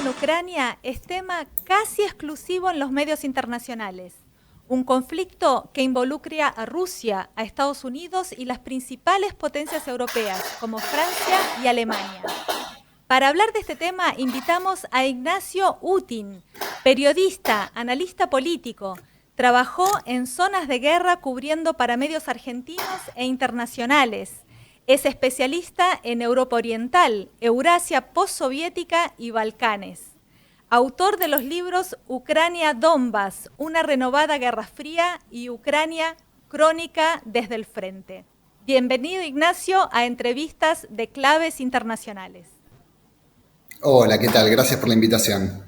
en Ucrania es tema casi exclusivo en los medios internacionales. Un conflicto que involucra a Rusia, a Estados Unidos y las principales potencias europeas, como Francia y Alemania. Para hablar de este tema, invitamos a Ignacio Utin, periodista, analista político. Trabajó en zonas de guerra cubriendo para medios argentinos e internacionales. Es especialista en Europa Oriental, Eurasia postsoviética y Balcanes. Autor de los libros Ucrania-Donbass, una renovada guerra fría, y Ucrania, crónica desde el frente. Bienvenido, Ignacio, a Entrevistas de Claves Internacionales. Hola, ¿qué tal? Gracias por la invitación.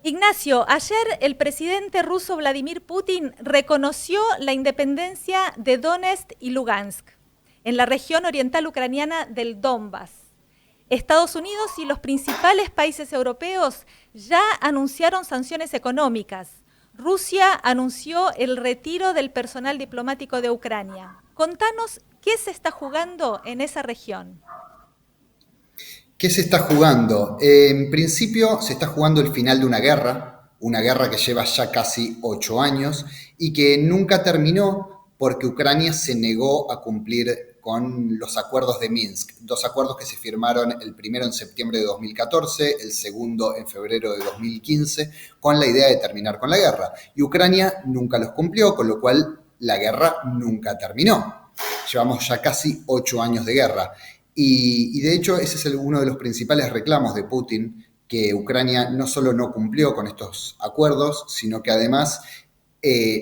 Ignacio, ayer el presidente ruso Vladimir Putin reconoció la independencia de Donetsk y Lugansk, en la región oriental ucraniana del Donbass. Estados Unidos y los principales países europeos ya anunciaron sanciones económicas. Rusia anunció el retiro del personal diplomático de Ucrania. Contanos qué se está jugando en esa región. ¿Qué se está jugando? En principio se está jugando el final de una guerra que lleva ya casi 8 años y que nunca terminó porque Ucrania se negó a cumplir con los acuerdos de Minsk, dos acuerdos que se firmaron el primero en septiembre de 2014, el segundo en febrero de 2015, con la idea de terminar con la guerra. Y Ucrania nunca los cumplió, con lo cual la guerra nunca terminó. Llevamos ya casi 8 años de guerra. Y de hecho ese es uno de los principales reclamos de Putin, que Ucrania no solo no cumplió con estos acuerdos, sino que además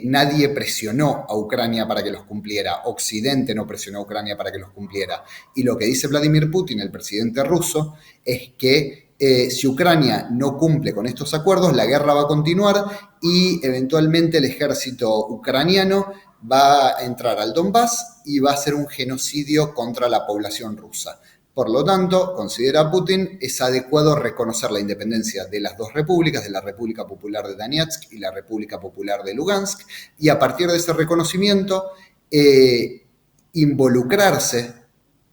nadie presionó a Ucrania para que los cumpliera. Occidente no presionó a Ucrania para que los cumpliera. Y lo que dice Vladimir Putin, el presidente ruso, es que si Ucrania no cumple con estos acuerdos, la guerra va a continuar y eventualmente el ejército ucraniano va a entrar al Donbass y va a hacer un genocidio contra la población rusa. Por lo tanto, considera Putin, es adecuado reconocer la independencia de las dos repúblicas, de la República Popular de Donetsk y la República Popular de Lugansk, y a partir de ese reconocimiento, involucrarse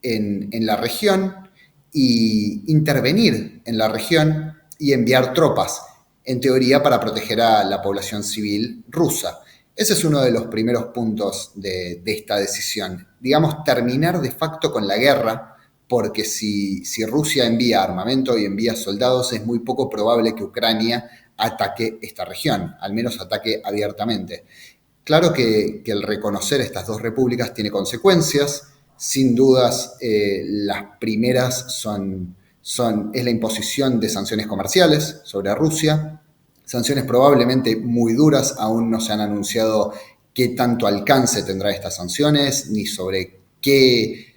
en la región y intervenir en la región y enviar tropas, en teoría para proteger a la población civil rusa. Ese es uno de los primeros puntos de esta decisión. Digamos, terminar de facto con la guerra, porque si Rusia envía armamento y envía soldados, es muy poco probable que Ucrania ataque esta región, al menos ataque abiertamente. Claro que el reconocer estas dos repúblicas tiene consecuencias. Sin dudas, las primeras es la imposición de sanciones comerciales sobre Rusia, sanciones probablemente muy duras. Aún no se han anunciado qué tanto alcance tendrá estas sanciones, ni sobre qué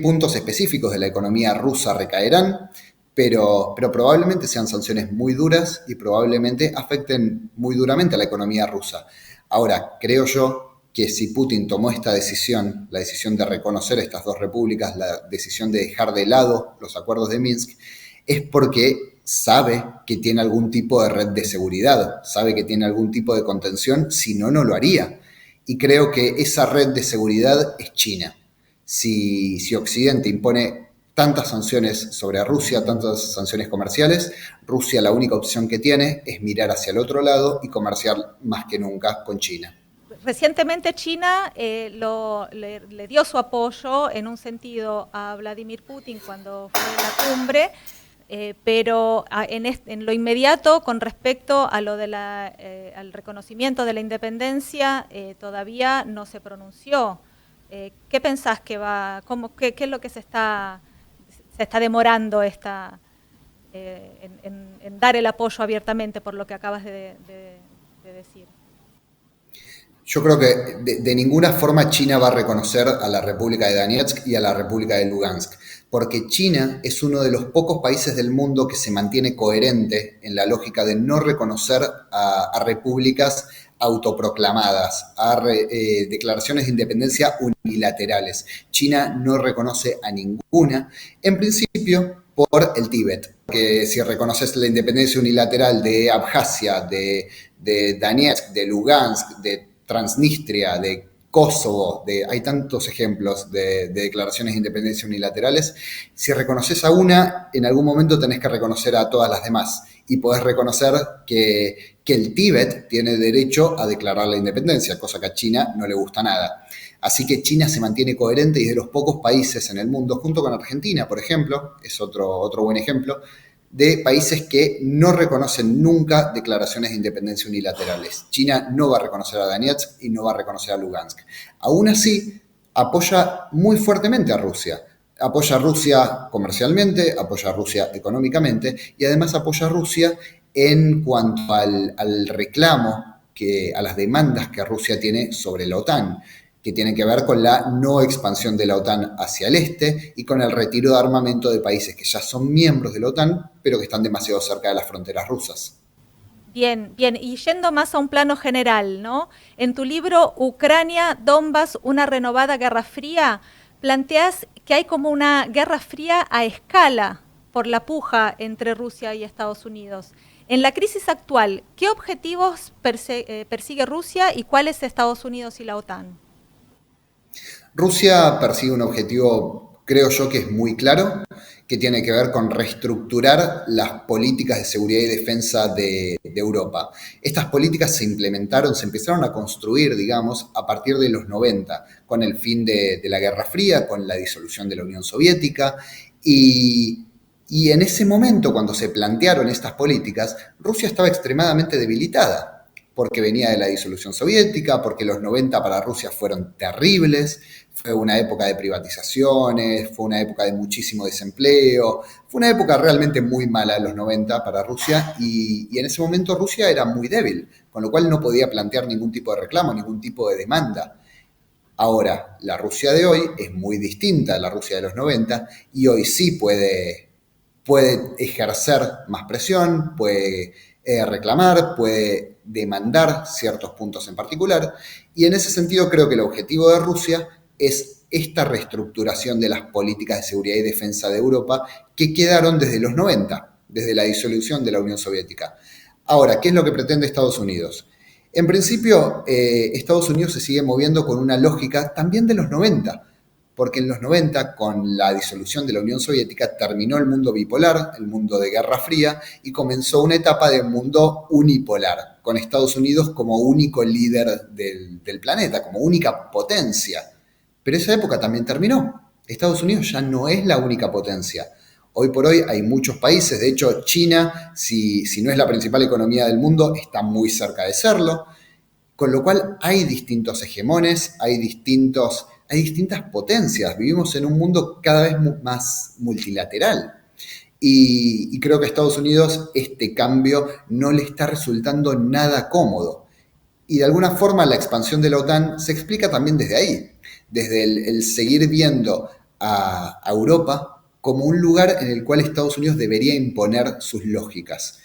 puntos específicos de la economía rusa recaerán, pero probablemente sean sanciones muy duras y probablemente afecten muy duramente a la economía rusa. Ahora, creo yo que si Putin tomó esta decisión, la decisión de reconocer estas dos repúblicas, la decisión de dejar de lado los acuerdos de Minsk, es porque sabe que tiene algún tipo de red de seguridad, sabe que tiene algún tipo de contención, si no, no lo haría. Y creo que esa red de seguridad es China. Si Occidente impone tantas sanciones sobre Rusia, tantas sanciones comerciales, Rusia la única opción que tiene es mirar hacia el otro lado y comerciar más que nunca con China. Recientemente China le dio su apoyo en un sentido a Vladimir Putin cuando fue la cumbre, pero en lo inmediato, con respecto a lo de al reconocimiento de la independencia, todavía no se pronunció. ¿Qué pensás que qué es lo que se está demorando en dar el apoyo abiertamente por lo que acabas de decir? Yo creo que de ninguna forma China va a reconocer a la República de Donetsk y a la República de Lugansk, porque China es uno de los pocos países del mundo que se mantiene coherente en la lógica de no reconocer a repúblicas autoproclamadas, a declaraciones de independencia unilaterales. China no reconoce a ninguna, en principio por el Tíbet, que si reconoces la independencia unilateral de Abjasia, de Donetsk, de Lugansk, de Transnistria, de Kosovo, hay tantos ejemplos de declaraciones de independencia unilaterales. Si reconoces a una, en algún momento tenés que reconocer a todas las demás y podés reconocer que el Tíbet tiene derecho a declarar la independencia, cosa que a China no le gusta nada. Así que China se mantiene coherente y es de los pocos países en el mundo, junto con Argentina, por ejemplo, es otro buen ejemplo, de países que no reconocen nunca declaraciones de independencia unilaterales. China no va a reconocer a Donetsk y no va a reconocer a Lugansk. Aún así, apoya muy fuertemente a Rusia. Apoya a Rusia comercialmente, apoya a Rusia económicamente y además apoya a Rusia en cuanto al reclamo, a las demandas que Rusia tiene sobre la OTAN, que tienen que ver con la no expansión de la OTAN hacia el este y con el retiro de armamento de países que ya son miembros de la OTAN, pero que están demasiado cerca de las fronteras rusas. Bien, bien. Y yendo más a un plano general, ¿no? En tu libro Ucrania, Donbass, una renovada guerra fría, planteas que hay como una guerra fría a escala por la puja entre Rusia y Estados Unidos. En la crisis actual, ¿qué objetivos persigue Rusia y cuáles Estados Unidos y la OTAN? Rusia persigue un objetivo, creo yo, que es muy claro, que tiene que ver con reestructurar las políticas de seguridad y defensa de Europa. Estas políticas se implementaron, se empezaron a construir, digamos, a partir de los 90, con el fin de la Guerra Fría, con la disolución de la Unión Soviética, y en ese momento, cuando se plantearon estas políticas, Rusia estaba extremadamente debilitada porque venía de la disolución soviética, porque los 90 para Rusia fueron terribles, fue una época de privatizaciones, fue una época de muchísimo desempleo, fue una época realmente muy mala los 90 para Rusia y en ese momento Rusia era muy débil, con lo cual no podía plantear ningún tipo de reclamo, ningún tipo de demanda. Ahora, la Rusia de hoy es muy distinta a la Rusia de los 90 y hoy sí puede ejercer más presión, puede reclamar, puede demandar ciertos puntos en particular, y en ese sentido creo que el objetivo de Rusia es esta reestructuración de las políticas de seguridad y defensa de Europa que quedaron desde los 90, desde la disolución de la Unión Soviética. Ahora, ¿qué es lo que pretende Estados Unidos? En principio, Estados Unidos se sigue moviendo con una lógica también de los 90, porque en los 90, con la disolución de la Unión Soviética, terminó el mundo bipolar, el mundo de Guerra Fría, y comenzó una etapa de mundo unipolar, con Estados Unidos como único líder del planeta, como única potencia. Pero esa época también terminó. Estados Unidos ya no es la única potencia. Hoy por hoy hay muchos países, de hecho China, si no es la principal economía del mundo, está muy cerca de serlo, con lo cual hay distintos hegemones, hay distintas potencias, vivimos en un mundo cada vez más multilateral. Y creo que a Estados Unidos este cambio no le está resultando nada cómodo. Y de alguna forma la expansión de la OTAN se explica también desde ahí, desde el seguir viendo a Europa como un lugar en el cual Estados Unidos debería imponer sus lógicas.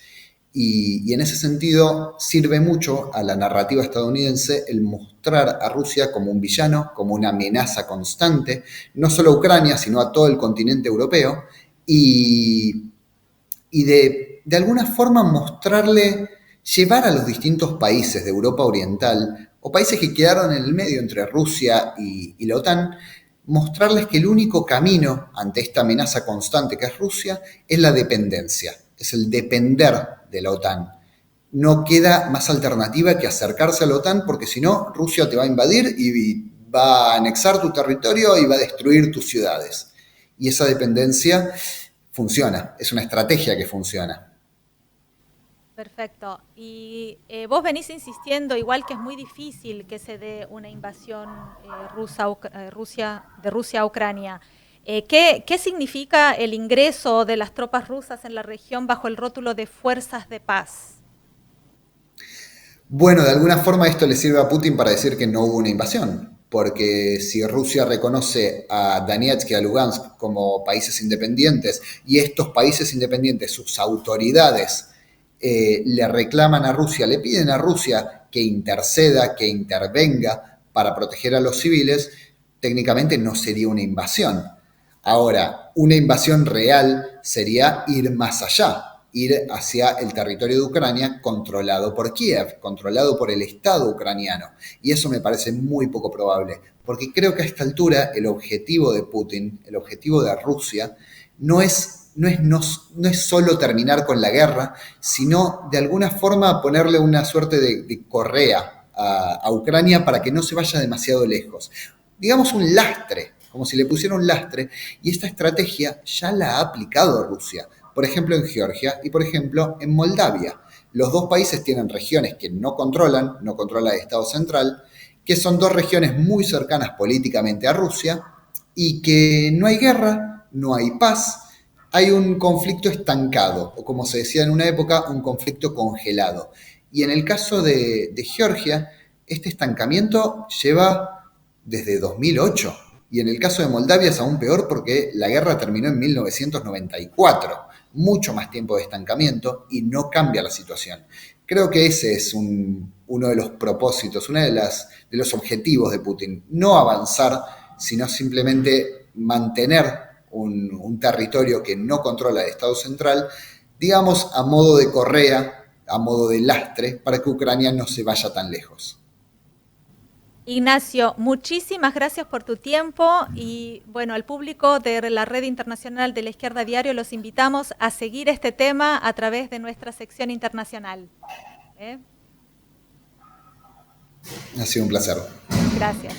Y en ese sentido sirve mucho a la narrativa estadounidense el mostrar a Rusia como un villano, como una amenaza constante, no solo a Ucrania, sino a todo el continente europeo, y de alguna forma mostrarle, llevar a los distintos países de Europa Oriental, o países que quedaron en el medio entre Rusia y la OTAN, mostrarles que el único camino ante esta amenaza constante que es Rusia es la dependencia, es el depender de la OTAN. No queda más alternativa que acercarse a la OTAN porque si no, Rusia te va a invadir y va a anexar tu territorio y va a destruir tus ciudades. Y esa dependencia funciona, es una estrategia que funciona. Perfecto. Y vos venís insistiendo, igual que es muy difícil que se dé una invasión de Rusia a Ucrania. ¿Qué significa el ingreso de las tropas rusas en la región bajo el rótulo de fuerzas de paz? Bueno, de alguna forma esto le sirve a Putin para decir que no hubo una invasión, porque si Rusia reconoce a Donetsk y a Lugansk como países independientes y estos países independientes, sus autoridades, le reclaman a Rusia, le piden a Rusia que interceda, que intervenga para proteger a los civiles, técnicamente no sería una invasión. Ahora, una invasión real sería ir más allá, ir hacia el territorio de Ucrania controlado por Kiev, controlado por el Estado ucraniano. Y eso me parece muy poco probable, porque creo que a esta altura el objetivo de Putin, el objetivo de Rusia, no es solo terminar con la guerra, sino de alguna forma ponerle una suerte de correa a Ucrania para que no se vaya demasiado lejos. Digamos un lastre, como si le pusiera un lastre, y esta estrategia ya la ha aplicado Rusia, por ejemplo en Georgia y por ejemplo en Moldavia. Los dos países tienen regiones que no controla el Estado central, que son dos regiones muy cercanas políticamente a Rusia y que no hay guerra, no hay paz, hay un conflicto estancado, o como se decía en una época, un conflicto congelado. Y en el caso de Georgia, este estancamiento lleva desde 2008. Y en el caso de Moldavia es aún peor porque la guerra terminó en 1994. Mucho más tiempo de estancamiento y no cambia la situación. Creo que ese es uno de los propósitos, uno de los objetivos de Putin. No avanzar, sino simplemente mantener un territorio que no controla el Estado central, digamos, a modo de correa, a modo de lastre, para que Ucrania no se vaya tan lejos. Ignacio, muchísimas gracias por tu tiempo y bueno, al público de la Red Internacional de la Izquierda Diario los invitamos a seguir este tema a través de nuestra sección internacional. Ha sido un placer. Gracias.